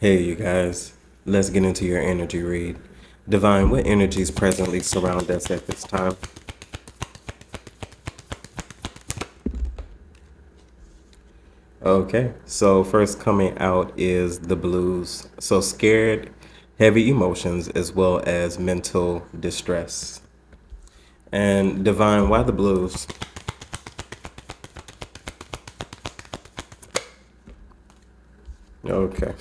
Hey, you guys. Let's get into your energy read. Divine, what energies presently surround us at this time? Okay, so first coming out is the blues. So scared, heavy emotions, as well as mental distress. And Divine, why the blues? Okay.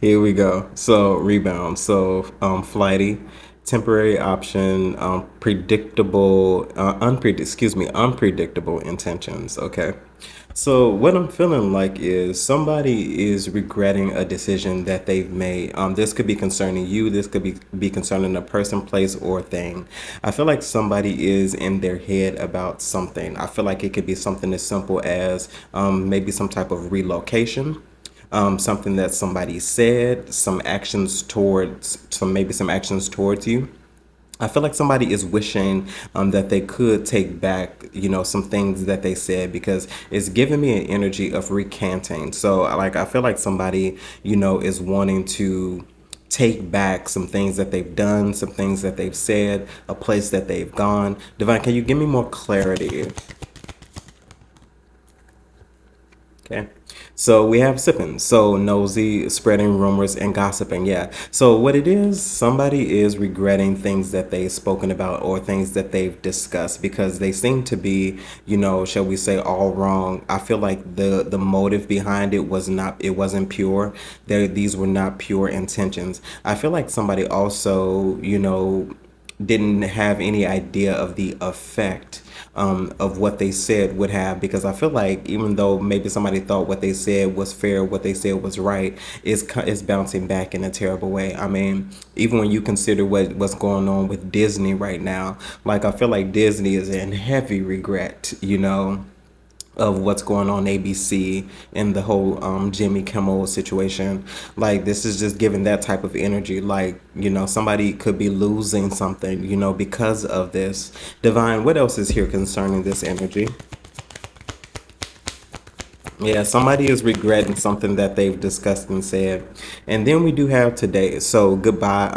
Here we go. So rebound. So flighty, temporary option, predictable, unpredictable intentions. Okay. So what I'm feeling like is somebody is regretting a decision that they've made. This could be concerning you. This could be concerning a person, place, or thing. I feel like somebody is in their head about something. I feel like it could be something as simple as maybe some type of relocation, something that somebody said, some actions towards you. I feel like somebody is wishing that they could take back, some things that they said because it's giving me an energy of recanting. So, like, I feel like somebody, is wanting to take back some things that they've done, some things that they've said, a place that they've gone. Divine, can you give me more clarity? Okay. So we have sipping. So nosy, spreading rumors and gossiping. Yeah. So what it is, somebody is regretting things that they've spoken about or things that they've discussed because they seem to be, shall we say, all wrong. I feel like the motive behind it wasn't pure. These were not pure intentions. I feel like somebody also, didn't have any idea of the effect of what they said would have, because I feel like even though maybe somebody thought what they said was fair, what they said was right, it's bouncing back in a terrible way. I mean, even when you consider what's going on with Disney right now, like I feel like Disney is in heavy regret, of what's going on ABC and the whole Jimmy Kimmel situation. Like this is just giving that type of energy. Like, somebody could be losing something, because of this. Divine, what else is here concerning this energy? Yeah, somebody is regretting something that they've discussed and said. And then we do have today. So goodbye,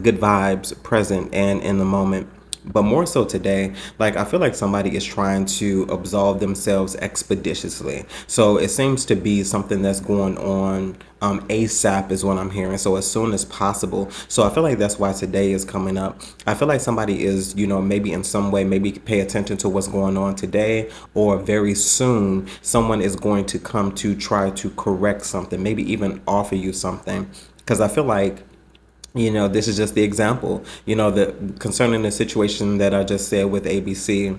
good vibes, present and in the moment. But more so today, like I feel like somebody is trying to absolve themselves expeditiously. So it seems to be something that's going on ASAP is what I'm hearing. So as soon as possible. So I feel like that's why today is coming up. I feel like somebody is, maybe in some way, maybe pay attention to what's going on today, or very soon someone is going to come to try to correct something, maybe even offer you something. Because I feel like, this is just the example, the concerning the situation that I just said with ABC.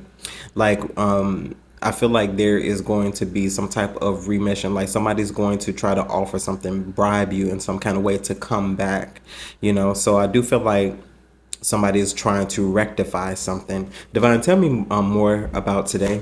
Like, I feel like there is going to be some type of remission. Like somebody's going to try to offer something, bribe you in some kind of way to come back, So I do feel like somebody is trying to rectify something. Divine, tell me more about today.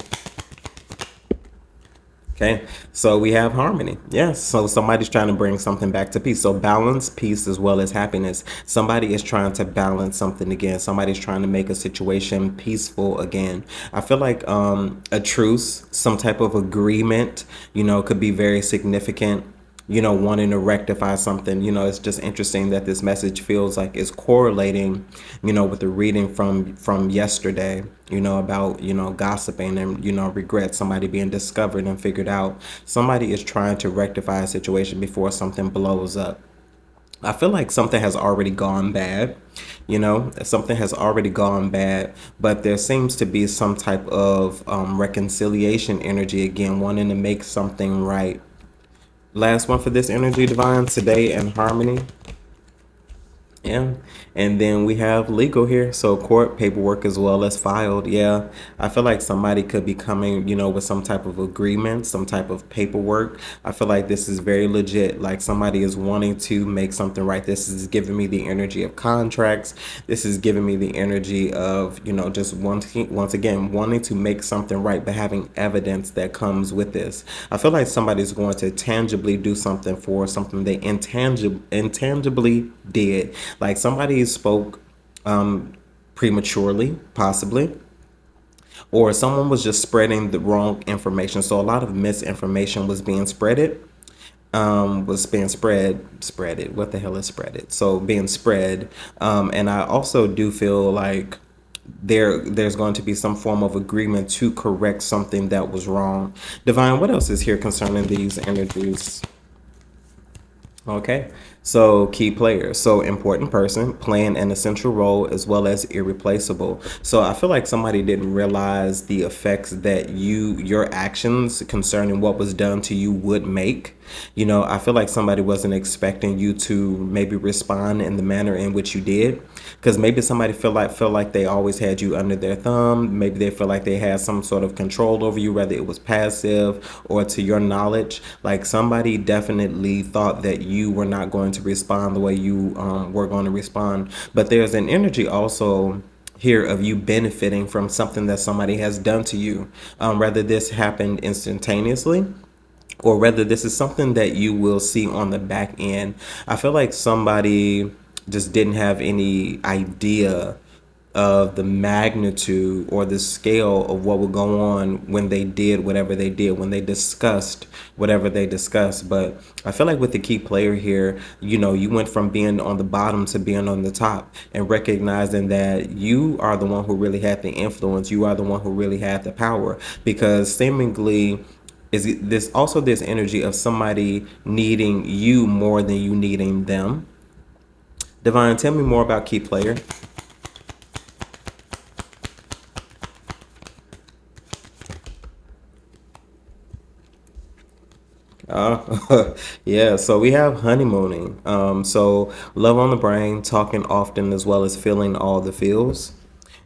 Okay, so we have harmony. Yes, so somebody's trying to bring something back to peace. So balance, peace, as well as happiness. Somebody is trying to balance something again. Somebody's trying to make a situation peaceful again. I feel like a truce, some type of agreement, could be very significant, wanting to rectify something. It's just interesting that this message feels like it's correlating, with the reading from yesterday, about, gossiping and, regret, somebody being discovered and figured out. Somebody is trying to rectify a situation before something blows up. I feel like something has already gone bad, something has already gone bad, but there seems to be some type of reconciliation energy again, wanting to make something right. Last one for this energy, Divine, today in harmony. Yeah. And then we have legal here. So court paperwork as well as filed. Yeah. I feel like somebody could be coming, with some type of agreement, some type of paperwork. I feel like this is very legit. Like somebody is wanting to make something right. This is giving me the energy of contracts. This is giving me the energy of, just once again, wanting to make something right, but having evidence that comes with this. I feel like somebody's going to tangibly do something for something they intangibly did. Like somebody spoke prematurely, possibly, or someone was just spreading the wrong information. So a lot of misinformation was being spreaded. was being spread it. What the hell is spread it? So being spread. And I also do feel like there's going to be some form of agreement to correct something that was wrong. Divine, what else is here concerning these energies? Okay, so key players. So important person playing an essential role as well as irreplaceable. So I feel like somebody didn't realize the effects that your actions concerning what was done to you would make. You know, I feel like somebody wasn't expecting you to maybe respond in the manner in which you did, because maybe somebody feel like they always had you under their thumb. Maybe they feel like they had some sort of control over you, whether it was passive or to your knowledge. Like somebody definitely thought that you were not going to respond the way you were going to respond. But there's an energy also here of you benefiting from something that somebody has done to you, whether this happened instantaneously or whether this is something that you will see on the back end. I feel like somebody just didn't have any idea of the magnitude or the scale of what would go on when they did whatever they did, when they discussed whatever they discussed. But I feel like with the key player here, you know, you went from being on the bottom to being on the top, and recognizing that you are the one who really had the influence, you are the one who really had the power, because seemingly is this also this energy of somebody needing you more than you needing them. Divine, tell me more about key player. Yeah, so we have honeymooning. So love on the brain, talking often as well as feeling all the feels.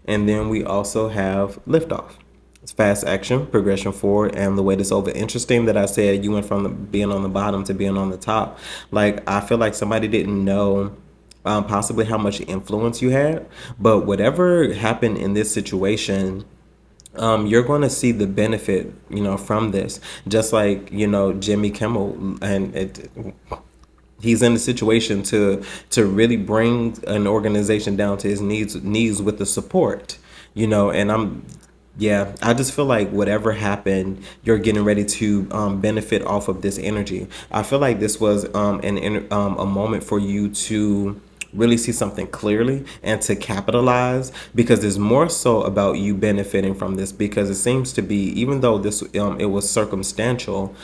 And then we also have liftoff. It's fast action, progression forward, and the weight is over. Interesting that I said you went from being on the bottom to being on the top. Like, I feel like somebody didn't know possibly how much influence you had, but whatever happened in this situation, you're going to see the benefit, you know, from this. Just like, you know, Jimmy Kimmel, and he's in a situation to really bring an organization down to his knees with the support, you know. And yeah, I just feel like whatever happened, you're getting ready to benefit off of this energy. I feel like this was a moment for you to really see something clearly and to capitalize, because it's more so about you benefiting from this, because it seems to be, even though this it was circumstantial,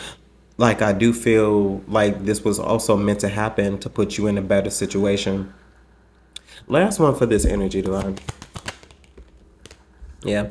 like I do feel like this was also meant to happen to put you in a better situation. Last one for this energy, Divine. Yeah.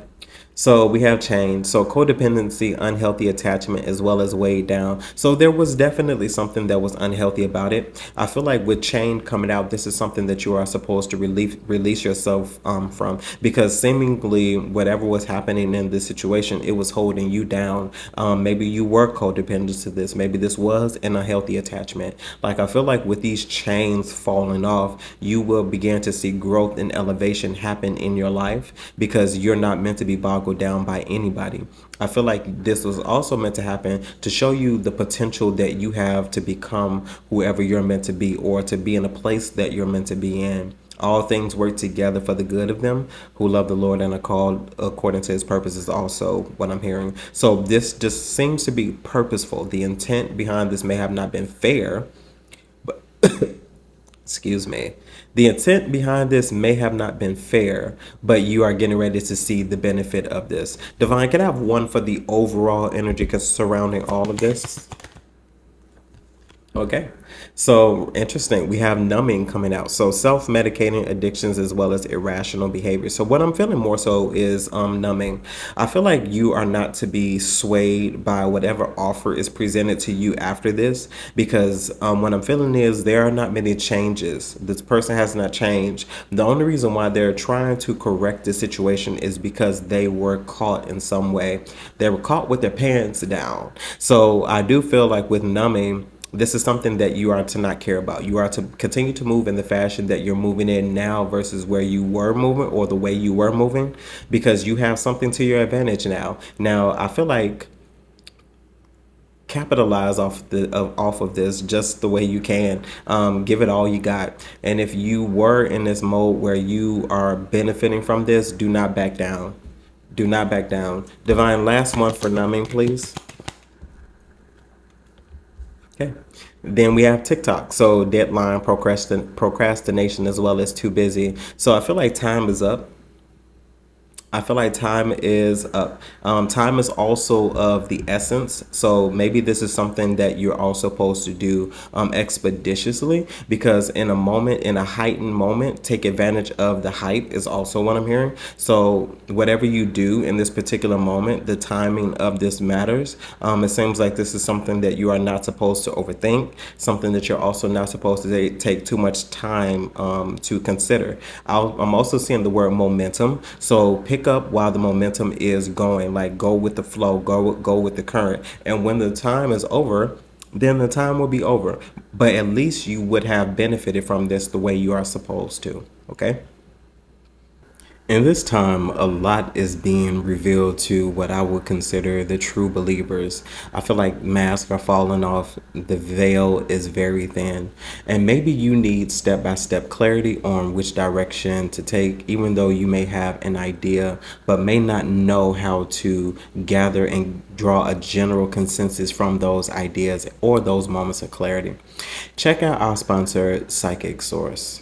So we have change. So codependency, unhealthy attachment, as well as weighed down. So there was definitely something that was unhealthy about it. I feel like with change coming out, this is something that you are supposed to release yourself from, because seemingly whatever was happening in this situation, it was holding you down. Maybe you were codependent to this. Maybe this was an unhealthy attachment. Like, I feel like with these chains falling off, you will begin to see growth and elevation happen in your life, because you're not meant to be boggled down by anybody. I feel like this was also meant to happen to show you the potential that you have to become whoever you're meant to be, or to be in a place that you're meant to be in. All things work together for the good of them who love the Lord and are called according to his purposes, also what I'm hearing. So this just seems to be purposeful. The intent behind this may have not been fair, excuse me. The intent behind this may have not been fair, but you are getting ready to see the benefit of this. Divine, can I have one for the overall energy surrounding all of this? Okay. So interesting. We have numbing coming out. So self-medicating addictions as well as irrational behavior. So what I'm feeling more so is numbing. I feel like you are not to be swayed by whatever offer is presented to you after this, because what I'm feeling is there are not many changes. This person has not changed. The only reason why they're trying to correct the situation is because they were caught in some way. They were caught with their pants down. So I do feel like with numbing, this is something that you are to not care about. You are to continue to move in the fashion that you're moving in now versus where you were moving, or the way you were moving, because you have something to your advantage now. Now, I feel like capitalize off of this just the way you can. Give it all you got. And if you were in this mode where you are benefiting from this, do not back down. Do not back down. Divine, last one for numbing, please. Okay. Then we have TikTok. So deadline, procrastination, as well as too busy. So I feel like time is up. I feel like time is up. Time is also of the essence. So maybe this is something that you're all supposed to do expeditiously, because in a moment, in a heightened moment, take advantage of the hype is also what I'm hearing. So whatever you do in this particular moment, the timing of this matters. It seems like this is something that you are not supposed to overthink, something that you're also not supposed to take too much time to consider. I'm also seeing the word momentum. So pick up while the momentum is going, like go with the flow, go with the current. And when the time is over, then the time will be over. But at least you would have benefited from this the way you are supposed to. Okay? In this time, a lot is being revealed to what I would consider the true believers. I feel like masks are falling off, the veil is very thin, and maybe you need step by step clarity on which direction to take, even though you may have an idea but may not know how to gather and draw a general consensus from those ideas or those moments of clarity. Check out our sponsor, Psychic Source.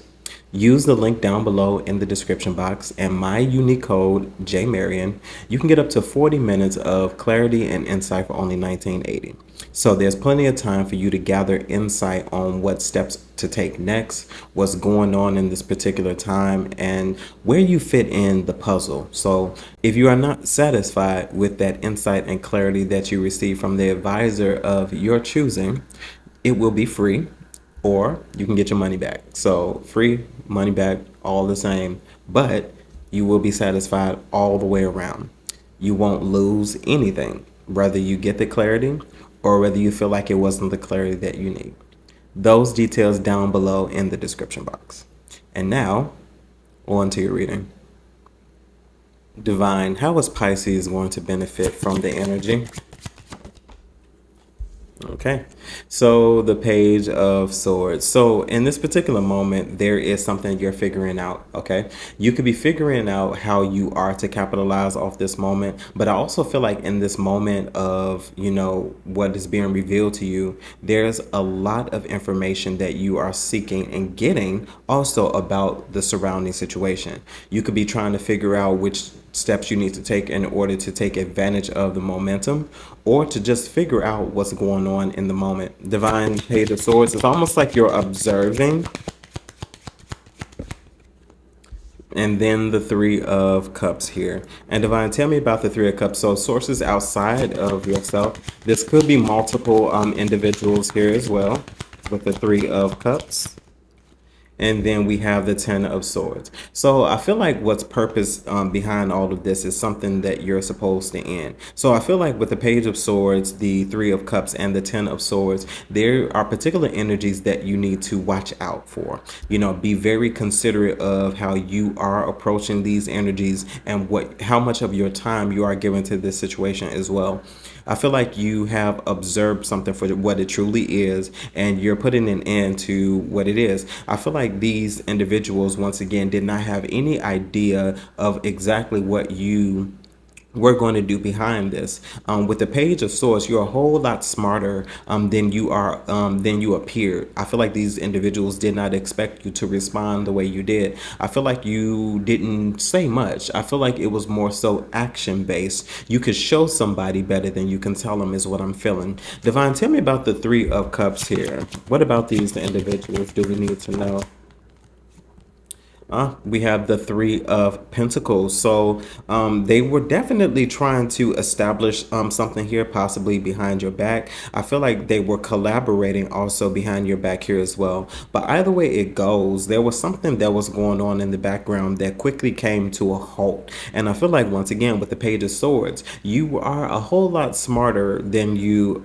Use the link down below in the description box and my unique code JMarion. You can get up to 40 minutes of clarity and insight for only $19.80. So there's plenty of time for you to gather insight on what steps to take next, what's going on in this particular time, and where you fit in the puzzle. So if you are not satisfied with that insight and clarity that you receive from the advisor of your choosing, it will be free, or you can get your money back. So free, money back, all the same, but you will be satisfied all the way around. You won't lose anything, whether you get the clarity or whether you feel like it wasn't the clarity that you need. Those details down below in the description box. And now, on to your reading. Divine, how is Pisces going to benefit from the energy? Okay, so the Page of Swords. So in this particular moment, there is something you're figuring out. Okay, you could be figuring out how you are to capitalize off this moment, but I also feel like in this moment of, what is being revealed to you, there's a lot of information that you are seeking and getting also about the surrounding situation. You could be trying to figure out which steps you need to take in order to take advantage of the momentum, or to just figure out what's going on in the moment. Divine Page of Swords, it's almost like you're observing. And then the Three of Cups here. And Divine, tell me about the Three of Cups. So sources outside of yourself. This could be multiple individuals here as well with the Three of Cups. And then we have the Ten of Swords. So I feel like what's purpose behind all of this is something that you're supposed to end. So I feel like with the Page of Swords, the Three of Cups, and the Ten of Swords, there are particular energies that you need to watch out for. Be very considerate of how you are approaching these energies and how much of your time you are giving to this situation as well. I feel like you have observed something for what it truly is, and you're putting an end to what it is. I feel like these individuals, once again, did not have any idea of exactly what you we're going to do behind this. With the Page of Swords, you're a whole lot smarter than you appeared. I feel like these individuals did not expect you to respond the way you did. I feel like you didn't say much. I feel like it was more so action based. You could show somebody better than you can tell them, is what I'm feeling. Divine, tell me about the Three of Cups here. What about these individuals do we need to know? We have the Three of Pentacles. So they were definitely trying to establish something here, possibly behind your back. I feel like they were collaborating also behind your back here as well. But either way it goes, there was something that was going on in the background that quickly came to a halt. And I feel like, once again, with the Page of Swords, you are a whole lot smarter than you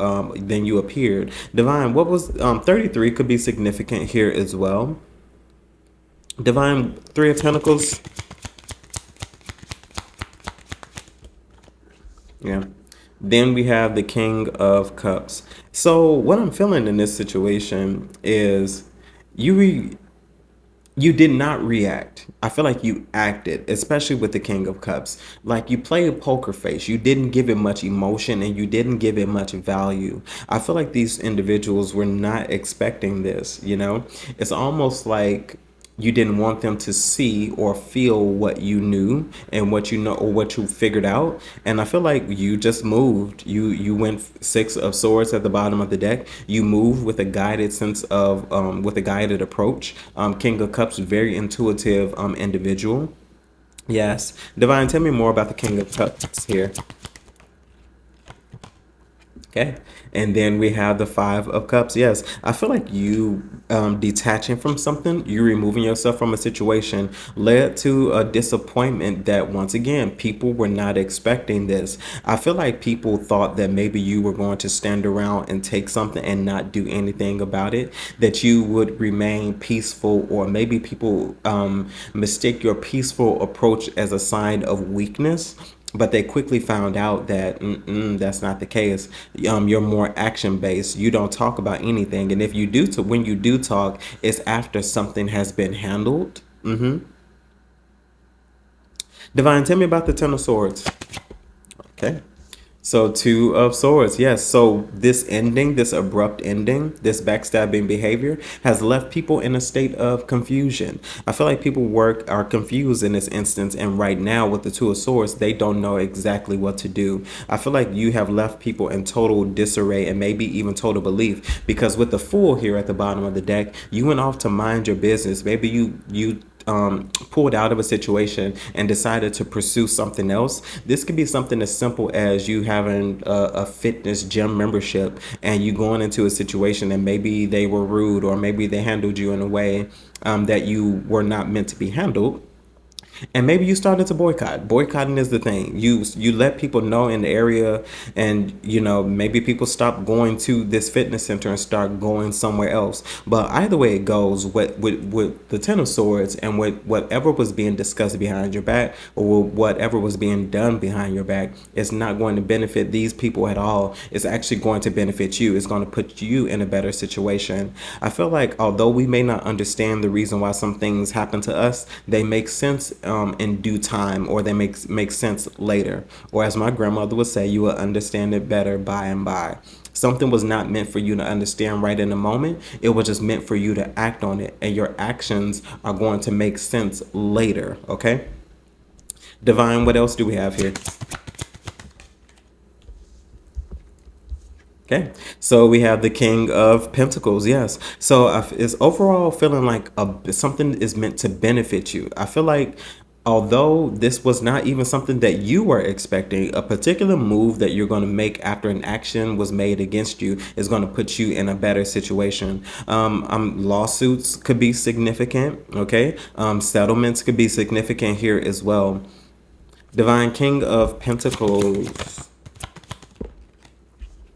appeared. Divine, what was 33 could be significant here as well. Divine, Three of Pentacles. Yeah. Then we have the King of Cups. So what I'm feeling in this situation is You did not react. I feel like you acted, especially with the King of Cups. Like you play a poker face. You didn't give it much emotion and you didn't give it much value. I feel like these individuals were not expecting this, you know? It's almost like you didn't want them to see or feel what you knew and what you know or what you figured out. And I feel like you just moved. You went six of swords at the bottom of the deck. You moved with a guided sense of with a guided approach. King of Cups, very intuitive individual. Yes, Divine, tell me more about the King of Cups here. Okay. And then we have the Five of Cups. Yes, I feel like you detaching from something, you removing yourself from a situation led to a disappointment that once again, people were not expecting this. I feel like people thought that maybe you were going to stand around and take something and not do anything about it, that you would remain peaceful, or maybe people mistake your peaceful approach as a sign of weakness, but they quickly found out that that's not the case. You're more action based. You don't talk about anything, and if you do, to when you do talk, it's after something has been handled. Divine, tell me about the Ten of Swords. Okay. So Two of Swords, yes. So this ending, this abrupt ending, this backstabbing behavior has left people in a state of confusion. I feel like people are confused in this instance, and right now with the Two of Swords, they don't know exactly what to do. I feel like you have left people in total disarray and maybe even total belief, because with the Fool here at the bottom of the deck, you went off to mind your business. Maybe you pulled out of a situation and decided to pursue something else. This could be something as simple as you having a fitness gym membership and you going into a situation and maybe they were rude or maybe they handled you in a way that you were not meant to be handled, and maybe you started to boycott. Boycotting is the thing. You let people know in the area, and maybe people stop going to this fitness center and start going somewhere else. But either way it goes, with the Ten of Swords and with whatever was being discussed behind your back, or whatever was being done behind your back, it's not going to benefit these people at all. It's actually going to benefit you. It's going to put you in a better situation. I feel like although we may not understand the reason why some things happen to us, they make sense in due time, or they make sense later. Or as my grandmother would say, you will understand it better by and by. Something was not meant for you to understand right in the moment. It was just meant for you to act on it, and your actions are going to make sense later. Okay. Divine, what else do we have here? Okay, so we have the King of Pentacles. Yes, so it's overall feeling like something is meant to benefit you. I feel like although this was not even something that you were expecting, a particular move that you're going to make after an action was made against you is going to put you in a better situation. Lawsuits could be significant. Okay, settlements could be significant here as well. Divine King of Pentacles.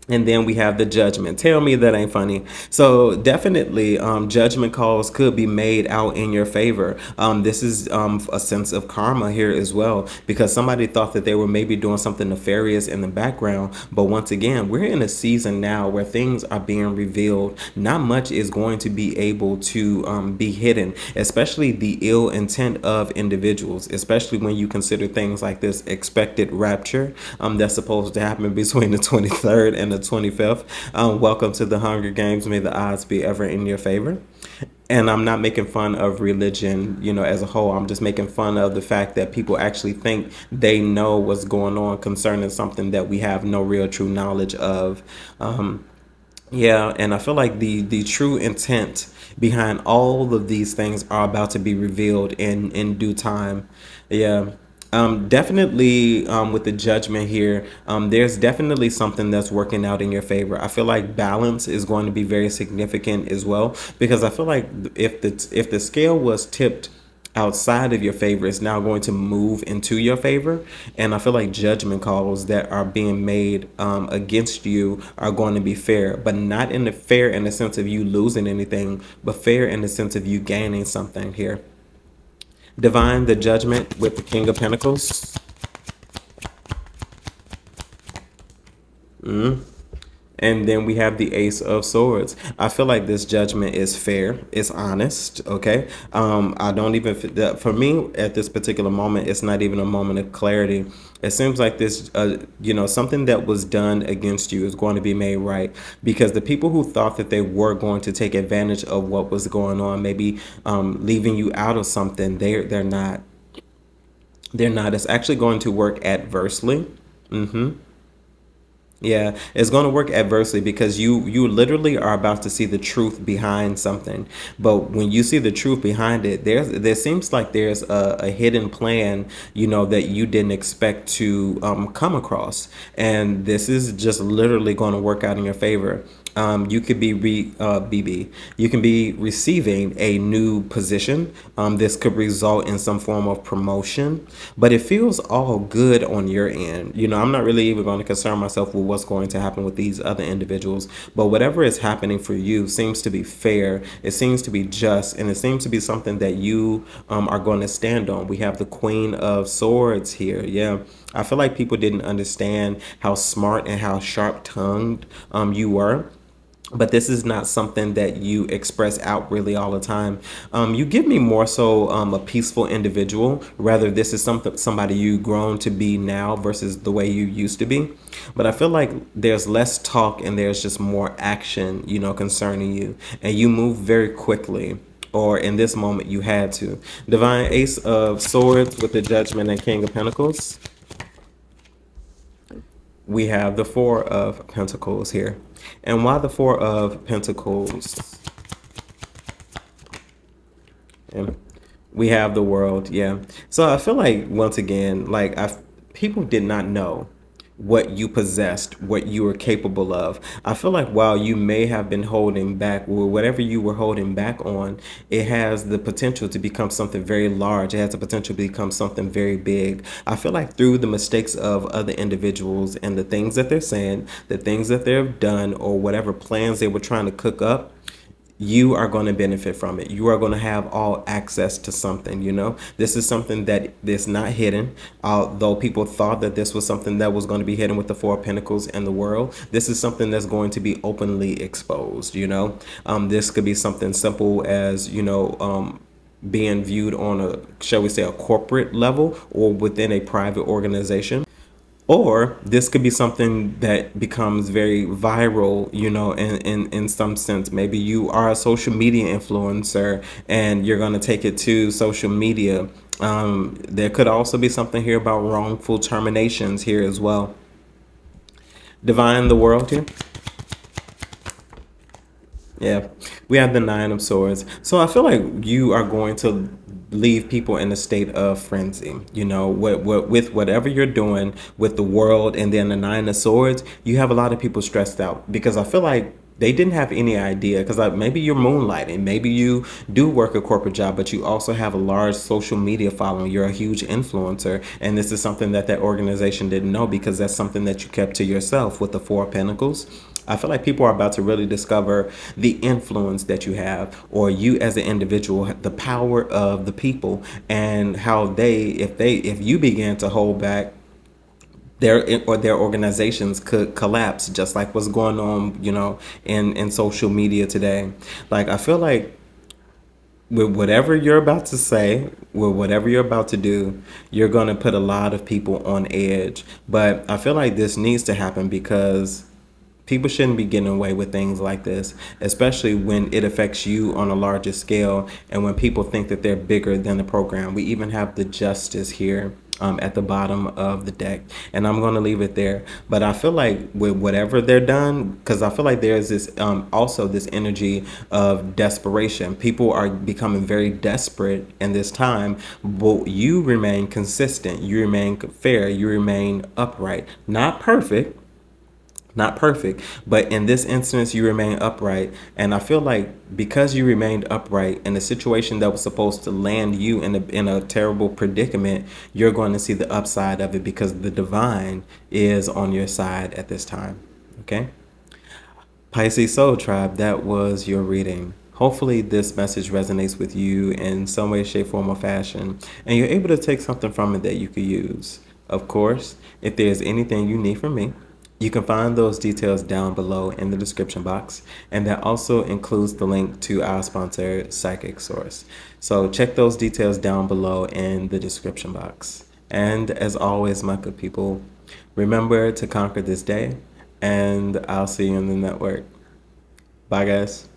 And then we have the Judgment. Tell me that ain't funny. So definitely judgment calls could be made out in your favor. This is a sense of karma here as well, because somebody thought that they were maybe doing something nefarious in the background. But once again, we're in a season now where things are being revealed. Not much is going to be able to be hidden, especially the ill intent of individuals, especially when you consider things like this expected rapture that's supposed to happen between the 23rd and the 25th. Welcome to the Hunger Games. May the odds be ever in your favor. And I'm not making fun of religion, as a whole. I'm just making fun of the fact that people actually think they know what's going on concerning something that we have no real true knowledge of. Yeah, and I feel like the true intent behind all of these things are about to be revealed in due time. Yeah. Definitely with the Judgment here, there's definitely something that's working out in your favor. I feel like balance is going to be very significant as well, because I feel like if the scale was tipped outside of your favor, it's now going to move into your favor. And I feel like judgment calls that are being made against you are going to be fair, but not in the fair in the sense of you losing anything, but fair in the sense of you gaining something here. Divine, the Judgment with the King of Pentacles. And then we have the Ace of Swords. I feel like this judgment is fair. It's honest. Okay. I don't even, for me at this particular moment, it's not even a moment of clarity. It seems like this, something that was done against you is going to be made right, because the people who thought that they were going to take advantage of what was going on, maybe leaving you out of something, they're not. They're not. It's actually going to work adversely. Yeah, it's going to work adversely because you literally are about to see the truth behind something. But when you see the truth behind it, there seems like there's a hidden plan, that you didn't expect to come across, and this is just literally going to work out in your favor. You could be BB. You can be receiving a new position. This could result in some form of promotion, but it feels all good on your end. I'm not really even going to concern myself with what's going to happen with these other individuals, but whatever is happening for you seems to be fair. It seems to be just, and it seems to be something that you are going to stand on. We have the Queen of Swords here. Yeah. I feel like people didn't understand how smart and how sharp-tongued you were, but this is not something that you express out really all the time. You give me more so a peaceful individual. Rather, this is somebody you've grown to be now versus the way you used to be. But I feel like there's less talk and there's just more action, concerning you, and you move very quickly. Or in this moment, you had to. Divine Ace of Swords with the Judgment and King of Pentacles. We have the Four of Pentacles here. And why the Four of Pentacles? And we have the World, yeah. So I feel like, once again, like people did not know what you possessed, what you were capable of. I feel like while you may have been holding back, or whatever you were holding back on, it has the potential to become something very large. It has the potential to become something very big. I feel like through the mistakes of other individuals and the things that they're saying, the things that they've done, or whatever plans they were trying to cook up, you are going to benefit from it. You are going to have all access to something, This is something that is not hidden. Although people thought that this was something that was going to be hidden with the Four of Pentacles and the World, this is something that's going to be openly exposed, This could be something simple as, being viewed on a, shall we say, a corporate level or within a private organization. Or this could be something that becomes very viral, in some sense. Maybe you are a social media influencer and you're going to take it to social media. There could also be something here about wrongful terminations here as well. Divine the World here. Yeah, we have the Nine of Swords. So I feel like you are going to leave people in a state of frenzy. With whatever you're doing with the World and then the Nine of Swords, you have a lot of people stressed out because I feel like they didn't have any idea, because maybe you're moonlighting, maybe you do work a corporate job, but you also have a large social media following. You're a huge influencer, and this is something that organization didn't know, because that's something that you kept to yourself with the Four of Pentacles. I feel like people are about to really discover the influence that you have, or you as an individual, the power of the people, and how if you began to hold back, their organizations could collapse, just like what's going on, in social media today. Like, I feel like with whatever you're about to say, with whatever you're about to do, you're going to put a lot of people on edge. But I feel like this needs to happen because people shouldn't be getting away with things like this, especially when it affects you on a larger scale and when people think that they're bigger than the program. We even have the Justice here at the bottom of the deck, and I'm going to leave it there. But I feel like with whatever they're done, because I feel like there's this also this energy of desperation. People are becoming very desperate in this time, but you remain consistent, you remain fair, you remain upright. Not perfect, but in this instance, you remain upright. And I feel like because you remained upright in a situation that was supposed to land you in a terrible predicament, you're going to see the upside of it because the divine is on your side at this time. Okay? Pisces Soul Tribe, that was your reading. Hopefully this message resonates with you in some way, shape, form, or fashion, and you're able to take something from it that you could use. Of course, if there's anything you need from me, You can find those details down below in the description box, and that also includes the link to our sponsor, Psychic Source. So check those details down below in the description box. And as always, my good people, remember to conquer this day, and I'll see you in the network. Bye, guys.